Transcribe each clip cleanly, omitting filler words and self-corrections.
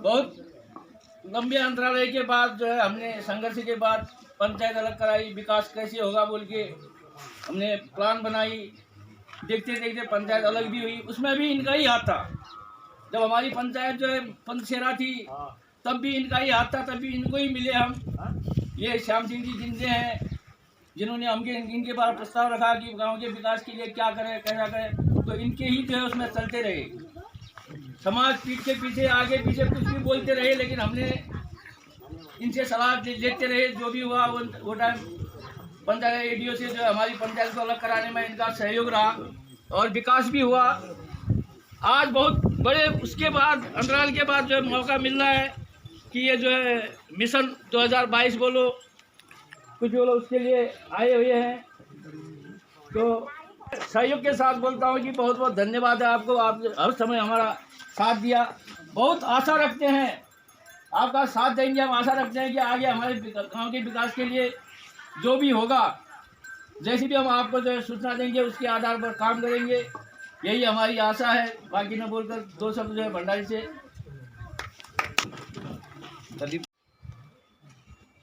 बहुत लंबे अंतराल के बाद जो है हमने संघर्ष के बाद पंचायत अलग कराई। विकास कैसे होगा बोल के हमने प्लान बनाई। देखते देखते पंचायत अलग भी हुई, उसमें भी इनका ही हाथ था। जब हमारी पंचायत जो है पंचसेरा थी तब भी इनका ही हाथ था, तब भी इनको ही मिले हम। ये श्याम सिंह जी जिंदे हैं, जिन्होंने इनके बारे प्रस्ताव रखा कि गांव के विकास के लिए क्या करें कैसा करें, तो इनके ही जो है उसमें चलते रहे। समाज पीठ के पीछे आगे पीछे कुछ भी बोलते रहे, लेकिन हमने इनसे सलाह लेते रहे। जो भी हुआ वो टाइम पंचायत एडीओ से जो है हमारी पंचायत को अलग कराने में इनका सहयोग रहा और विकास भी हुआ। आज बहुत बड़े उसके बाद अंतराल के बाद जो है मौका मिल रहा है कि ये जो है मिशन 2022 बोलो कुछ बोलो, उसके लिए आए हुए हैं। तो सहयोग के साथ बोलता हूँ कि बहुत बहुत धन्यवाद है आपको। आप हर समय हमारा साथ दिया। बहुत आशा रखते हैं आपका साथ देंगे। हम आशा रखते हैं कि आगे हमारे गांव के विकास के लिए जो भी होगा, जैसे भी हम आपको जो है सूचना देंगे उसके आधार पर काम करेंगे। यही हमारी आशा है। बाकी न बोलकर दो शब्द जो है भंडारी से।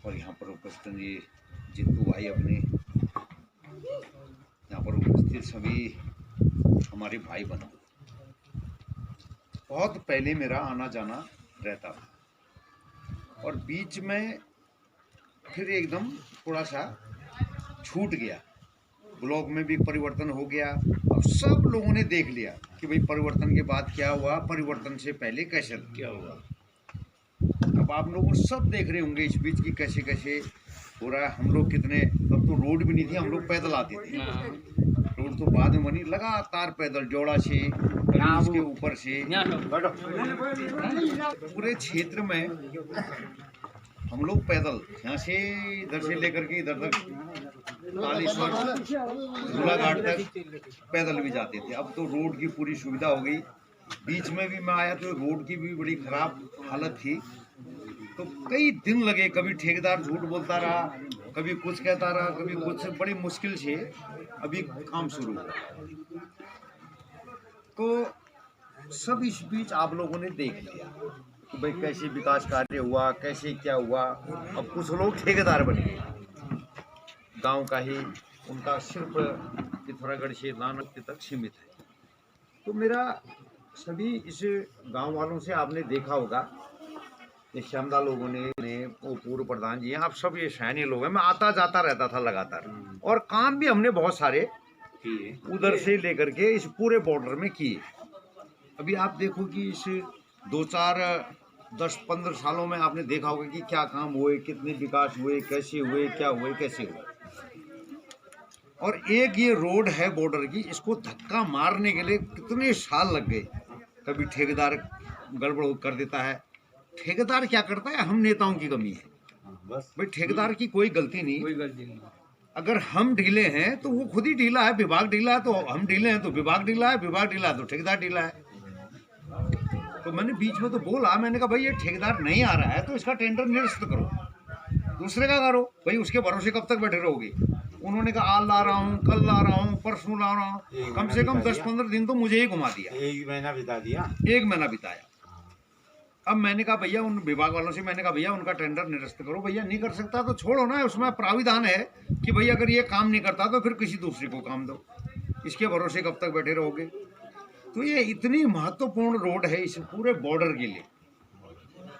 और यहाँ पर उपस्थित ये जितू भाई अपने, यहाँ पर उपस्थित सभी हमारे भाई बंधु, बहुत पहले मेरा आना जाना रहता था और बीच में फिर एकदम थोड़ा सा छूट गया। ब्लॉग में भी परिवर्तन हो गया। अब सब लोगों ने देख लिया कि भाई परिवर्तन के बाद क्या हुआ, परिवर्तन से पहले कैसे क्या हुआ। अब आप लोग सब देख रहे होंगे इस बीच की कैसे कैसे हो रहा है। हम लोग कितने, अब तो रोड भी नहीं थी, हम लोग पैदल आते थे। रोड तो बाद में बनी, लगातार पैदल जोड़ा से उसके ऊपर से पूरे क्षेत्र में हम लोग पैदल यहाँ से इधर से लेकर के इधर तक कालेश्वर झूलाघाट तक पैदल भी जाते थे। अब तो रोड की पूरी सुविधा हो गई। बीच में भी मैं आया तो रोड की भी बड़ी खराब हालत थी, तो कई दिन लगे। कभी ठेकेदार झूठ बोलता रहा, कभी कुछ कहता रहा, कभी कुछ। बड़ी मुश्किल से अभी काम शुरू हुआ। तो सब इस बीच आप लोगों ने देख लिया कि भाई कैसे विकास कार्य हुआ, कैसे क्या हुआ। अब कुछ लोग ठेकेदार बन गए, गांव का ही, उनका सिर्फ पिथौरागढ़ से दानक तक सीमित है। तो मेरा सभी इस गांव वालों से आपने देखा होगा, ये श्यामदा लोगों ने वो पूर्व प्रधान जी हैं, आप सब ये सैन्य लोग हैं। मैं आता जाता रहता था लगातार, और काम भी हमने बहुत सारे किए, उधर से लेकर के इस पूरे बॉर्डर में किए। अभी आप देखो कि इस 2-4-10-15 सालों में आपने देखा होगा कि क्या काम हुए, कितने विकास हुए, कैसे हुए, क्या हुए, कैसे हुए। और एक ये रोड है बॉर्डर की, इसको धक्का मारने के लिए कितने साल लग गए। कभी ठेकेदार गड़बड़ कर देता है। ठेकेदार क्या करता है, हम नेताओं की कमी है बस। भाई ठेकेदार की कोई गलती नहीं। अगर हम ढीले हैं तो वो खुद ही ढीला है। विभाग ढीला है तो हम ढीले हैं, तो विभाग ढीला है, विभाग ढीला है तो ठेकेदार ढीला है। तो मैंने बीच में तो बोला, मैंने कहा भाई ये ठेकेदार नहीं आ रहा है तो इसका टेंडर निरस्त करो, दूसरे का करो। भाई उसके भरोसे कब तक बैठे रहोगे। उन्होंने कहा आज ला रहा हूँ, कल ला रहा हूँ, परसों ला रहा हूँ। कम से कम 10-15 दिन तो मुझे ही घुमा दिया। 1 महीना बिता दिया। 1 महीना बिताया। अब मैंने कहा भैया उन विभाग वालों से, मैंने कहा भैया उनका टेंडर निरस्त करो। भैया नहीं कर सकता तो छोड़ो ना, उसमें प्राविधान है कि भैया अगर ये काम नहीं करता तो फिर किसी दूसरे को काम दो। इसके भरोसे कब तक बैठे रहोगे। तो ये इतनी महत्वपूर्ण रोड है इस पूरे बॉर्डर के लिए,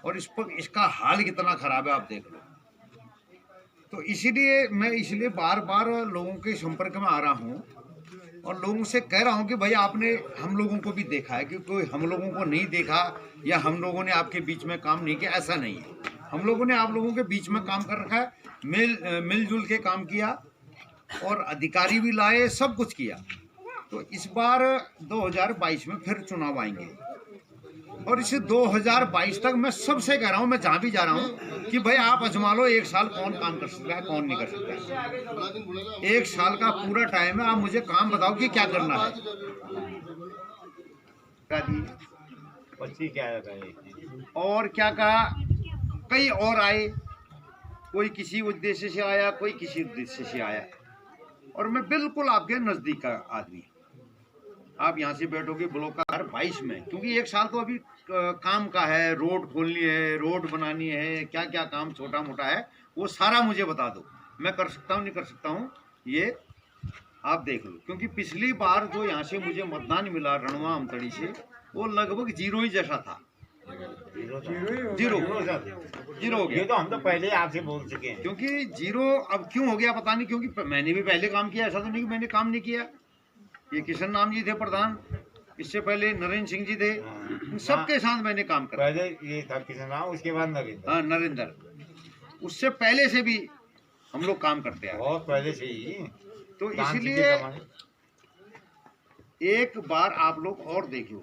और इस पर इसका हाल कितना खराब है आप देख लो। तो इसलिए बार बार लोगों के संपर्क में आ रहा हूँ और लोगों से कह रहा हूँ कि भाई आपने हम लोगों को भी देखा है, क्योंकि हम लोगों को नहीं देखा या हम लोगों ने आपके बीच में काम नहीं किया, ऐसा नहीं है। हम लोगों ने आप लोगों के बीच में काम कर रखा है, मिलजुल के काम किया और अधिकारी भी लाए, सब कुछ किया। तो इस बार 2022 में फिर चुनाव आएंगे, और इस 2022 तक मैं सबसे कह रहा हूँ, मैं जहाँ भी जा रहा हूँ कि भाई आप आजमा लो 1 साल कौन काम कर सकता है, कौन नहीं कर सकता है। 1 साल का पूरा टाइम है, आप मुझे काम बताओ कि क्या करना है। और क्या कहा, कई और आए, कोई किसी उद्देश्य से आया, कोई किसी उद्देश्य से आया, और मैं बिल्कुल आपके नजदीक का आदमी। आप यहाँ से बैठोगे ब्लॉक का 22 में, क्योंकि 1 साल तो अभी काम का है, रोड खोलनी है, रोड बनानी है, क्या क्या काम छोटा मोटा है वो सारा मुझे बता दो, मैं कर सकता हूँ नहीं कर सकता हूँ ये आप देख लो। क्योंकि पिछली बार जो यहाँ से मुझे मतदान मिला रणवा अमतड़ी से वो लगभग जीरो ही जैसा था, जीरो हो ये गया। तो हम तो पहले ही आपसे बोल चुके हैं। क्योंकि जीरो अब क्यों हो गया पता नहीं, क्योंकि मैंने भी पहले काम किया, ऐसा तो नहीं कि मैंने काम नहीं किया। ये किशन नाम जी थे प्रधान, इससे पहले नरेंद्र सिंह जी थे, इन सबके साथ मैंने काम करा। पहले ये था किशन राम, उसके बाद नरेंद्र। हाँ नरेंद्र, उससे पहले से भी हम लोग काम करते हैं, बहुत पहले से ही। तो दान सिंह के इसलिए जमाने। एक बार आप लोग और देख लो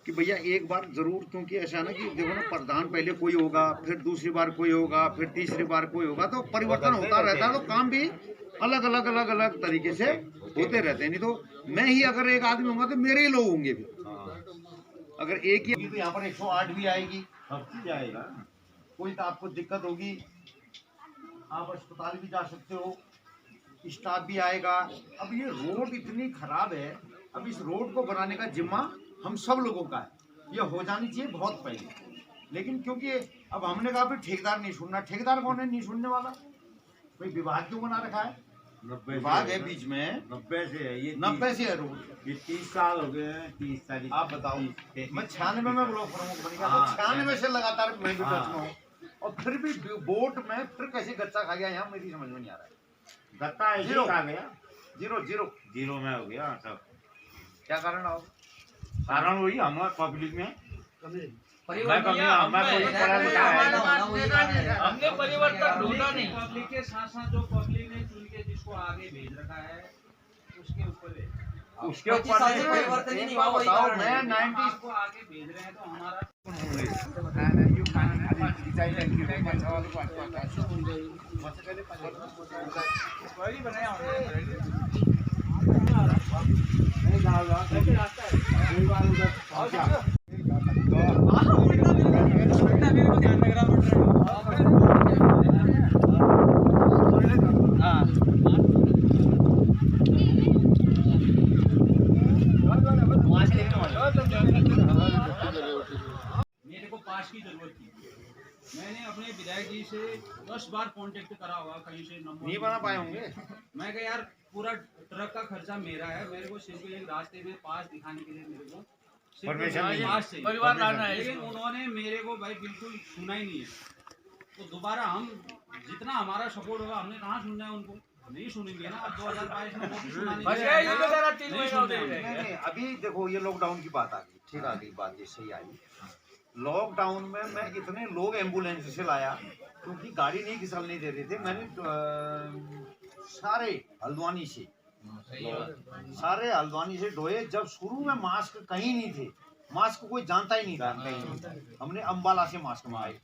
कि भैया एक बार जरूर, क्योंकि ऐसा ना कि देखो ना प्रधान पहले कोई होगा, फिर दूसरी बार कोई होगा, फिर तीसरी बार कोई होगा, तो परिवर्तन होता रहता है, तो काम भी अलग अलग तरीके से होते रहते हैं। नहीं तो मैं ही अगर एक आदमी होगा तो मेरे ही लोग होंगे फिर। अगर एक ही तो यहाँ पर 108 भी आएगी, सब चीज आएगा। कोई तो आपको दिक्कत होगी, आप अस्पताल भी जा सकते हो, स्टाफ भी आएगा। अब ये रोड इतनी खराब है, अब इस रोड को बनाने का जिम्मा हम सब लोगों का है, ये हो जानी चाहिए बहुत पहले। लेकिन क्योंकि अब हमने कहा फिर ठेकेदार नहीं सुनना, ठेकेदार कौन है नहीं सुनने वाला, कोई विभाग क्यों बना रखा है, विभाग है बीच में, 90 से है ये। 90 से है रोड। ये 30 साल हो गए हैं, 30 साल। आप बताओ, मैं 96 में ब्लॉक प्रमुख बन गया, हाँ, 96 से लगातार मैं भी हाँ। टच में हूँ, और फिर भी वोट में फिर कैसे गच्चा खा गया यहाँ मेरी समझ में नहीं आ रहा है। गत्ता ऐसे जीरो। ही आ गया, जीरो जीरो जीरो में हो गया सब। क्या कारण आओ? कारण वही हमारे पब्लिक में परिवर्तन हमने परिवर्तन ढूंढा नहीं। पब्लिक के साथ साथ जो पब्लिक ने चुन के जिसको आगे भेज रखा है उसके ऊपर है। उसके ऊपर परिवर्तन ही नहीं हुआ, वही बताओ, कारण मैं है। 90 आपको आगे भेज रहे हैं तो हमारा मेरे को पास की जरूरत थी। मैंने अपने विधायक जी से 10 बार कांटेक्ट करा होगा, कहीं से नंबर नहीं बना पाए होंगे। मैं कहा यार पूरा ट्रक का खर्चा मेरा है, मेरे को सिर्फ एक रास्ते में पास दिखाने के लिए मेरे को सिर्फ परमिशन नहीं है। पास चाहिए, परिवार लाना है। लेकिन उन्होंने मेरे को भाई बिल्कुल सुना ही नहीं है। तो दोबारा हम जितना हमारा सपोर्ट होगा, हमने कहाँ सुनना है उनको, नहीं सुनेंगे ना। अब 2022 में वो भी सुना नहीं बस है। ये तो जरा 3 नहीं महीना सुनना हो है। गए। नहीं, अभी देखो ये लॉकडाउन की बात आ गई, ठीक आ गई बात, ये सही आई। लॉकडाउन में मैं इतने लोग एम्बुलेंस से लाया, क्योंकि गाड़ी नहीं घिसलने दे रहे थे। मैंने सारे हल्द्वानी से ढोए। जब शुरू में मास्क कहीं नहीं थे, मास्क कोई जानता ही नहीं था कहीं, हमने अम्बाला से मास्क मंगाए,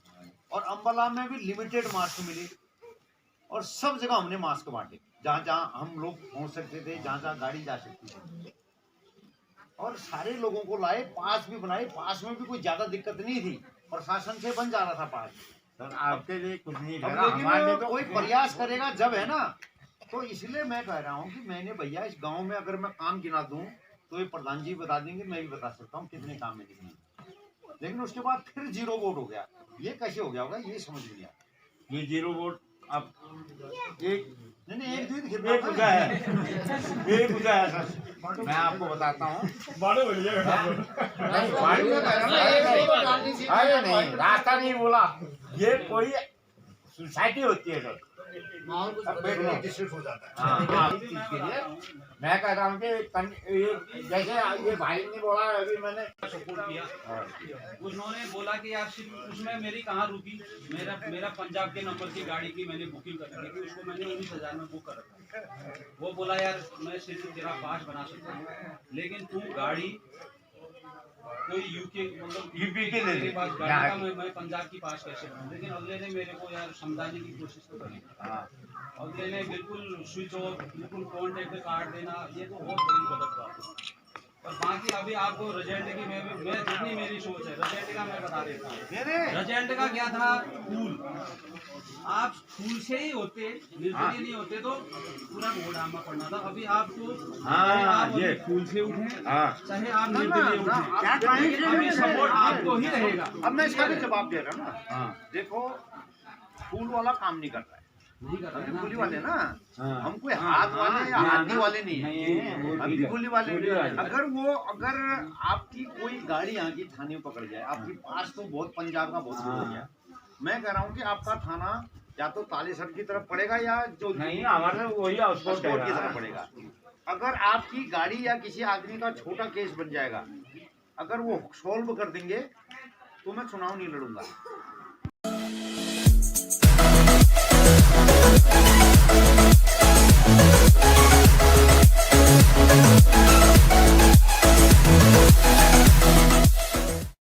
और अम्बाला में भी लिमिटेड मास्क मिले, और सब जगह हमने मास्क बांटे, जहाँ जहाँ हम लोग पहुँच सकते थे, जहाँ जहाँ गाड़ी जा सकती थी, और सारे लोगों को लाए। पास भी बनाए, पास में भी कोई ज्यादा दिक्कत नहीं थी, प्रशासन से बन जा रहा था पास। सर आपके लिए कुछ नहीं अब लगा, हमारे लिए लेकिन तो कोई प्रयास करेगा जब, है ना। तो इसलिए मैं कह रहा हूँ कि मैंने भैया इस गांव में अगर मैं काम गिना दूं तो ये प्रधान जी बता देंगे, मैं भी बता सकता हूँ कितने काम में गिने। लेकिन उसके बाद फिर जीरो वोट हो गया, ये कैसे हो गया होगा ये समझ नहीं आया। ये जीरो वोट अब एक नहीं एक दिन एक गुजा है, एक गुजा है सर। मैं आपको बताता हूँ। नहीं, अरे नहीं, रास्ता नहीं बोला, ये कोई सोसाइटी होती है सर। हाँ, हाँ, इस चीज़ के लिए मैं कह रहा हूँ कि जैसे ये भाई ने बोला अभी मैंने सपोर्ट किया। उन्होंने बोला कि यार सिर्फ उसमें मेरी कहाँ रुकी, मेरा पंजाब के नंबर की गाड़ी की मैंने बुकिंग कर रखी थी, उसको मैंने 19,000 में बुक कर रखा। वो बोला यार मैं सिर्फ तेरा पास बना सकता हूँ, लेकिन तू गाड़ी कोई यूके मतलब यूपी के ले ले। मेरे पास गाड़ी का मैं पंजाब की पास कैसे बनाऊँ। लेकिन अगले ने मेरे को यार समझाने की कोशिश तो करी, अगले ने बिल्कुल स्विच ऑफ, बिल्कुल कॉन्टेक्ट कार्ड देना, ये तो बहुत बड़ी गलत बात है। और बाकी अभी आपको रिजल्ट की मैं जितनी मेरी सोच है रिजल्ट का मैं बता देता हूँ। रिजल्ट का क्या था, फूल आप फूल से ही होते, निर्दलीय नहीं होते तो पूरा घोड़ामा पड़ना था। अभी आपको चाहे आप ये फूल से उठे, चाहे आप ना, निर्दलीय ना, उठे, अभी सपोर्ट आपको ही रहेगा। अब मैं इसका भी जवाब दे रहा हूँ ना। देखो फूल वाला काम नहीं करता है, नहीं कर हम रहे भी ना। फूली वाले ना, हम कोई हाथ वाले या हाथी वाले नहीं है, हम भी फूली वाले। अगर आपकी कोई गाड़ी यहाँ की थाने में पकड़ जाए, आपकी पास तो बहुत पंजाब का बहुत हो गया, मैं कह रहा हूँ कि आपका थाना या तो तालेसर की तरफ पड़ेगा या जो नहीं हमारे वही स्पोर्ट की तरफ पड़ेगा। अगर आपकी गाड़ी या किसी आदमी का छोटा केस बन जाएगा, अगर वो सॉल्व कर देंगे तो मैं चुनाव नहीं लड़ूंगा।